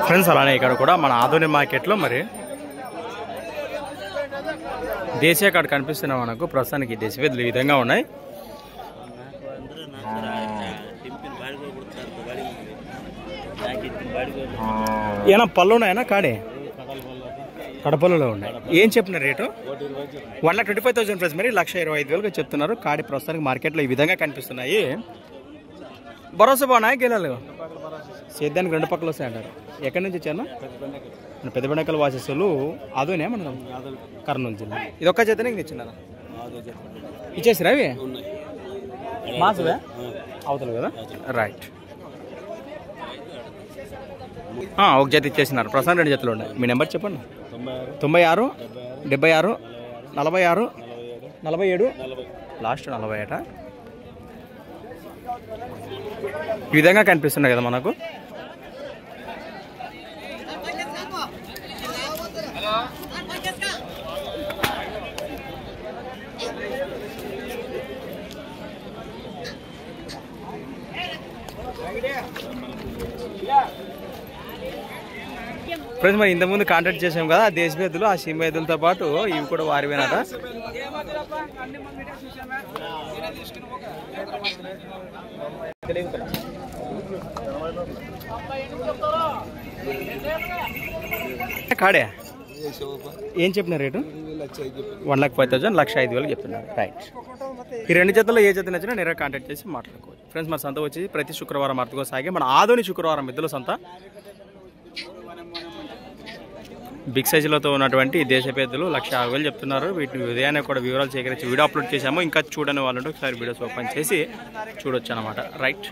Friends అలానే ఇక్కడ కూడా మన ఆధునిక మార్కెట్లో మరి దేశీయ కార్డు కనిపిస్తున్నాయి మనకు. ప్రస్తుతానికి దేశీయ ఎద్దులు ఈ విధంగా ఉన్నాయి. ఏనా పళ్ళు ఉన్నాయన్నా కాడే కడపల్లులో ఉన్నాయి. ఏం చెప్పిన రేటు? 1,25,000 ప్రైస్ మరి 1,25,000 చెప్తున్నారు. కాడి ప్రస్తుతానికి మార్కెట్లో ఈ విధంగా కనిపిస్తున్నాయి. భరోసా బాగున్నాయి గెలాలు సేద్యానికి 2 పక్కలు వస్తాయి అంటారు. ఎక్కడి నుంచి వచ్చాను? పెద్దబెండకల్ వాసస్సులు అదోనే మన కర్నూలు జిల్లా. ఇది ఒక్క చేతనే తెచ్చినారా? ఇచ్చేసిరా అవి మాసవే అవుతుంది కదా. రైట్, ఒక జత ఇచ్చేసినారు. ప్రస్తుతం 2 జతలు ఉన్నాయి. మీ నెంబర్ చెప్పండి. 96 76 46 47 లాస్ట్ 40 ఈ విధంగా కనిపిస్తున్నాయి కదా మనకు. ఫ్రెండ్స్ మరి ఇంతకుముందు కాంటాక్ట్ చేసాం కదా దేశీ ఎద్దులు, ఆ సీమ ఎద్దులతో పాటు ఇవి కూడా వారివేనట. కాడే ఏం చెప్పిన రేటు? 1,05,000 1,05,000 చెప్తున్నారు. రైట్, ఈ 2 జతల్లో ఏ జత నచ్చినా నేరుగా కాంటాక్ట్ చేసి మాట్లాడుకోవచ్చు. ఫ్రెండ్స్ మన సంత వచ్చి ప్రతి శుక్రవారం అర్థగా సాగే మన ఆదోని శుక్రవారం ఎద్దుల సంత. బిగ్ సైజులతో ఉన్నటువంటి దేశపు ఎద్దులు 1,50,000 చెప్తున్నారు. వీటిని ఉదయాన్నే కూడా వివరాలు సేకరించి వీడియో అప్లోడ్ చేశాము. ఇంకా చూడని వాళ్ళు ఒకసారి వీడియోస్ ఓపెన్ చేసి చూడొచ్చు అనమాట. రైట్.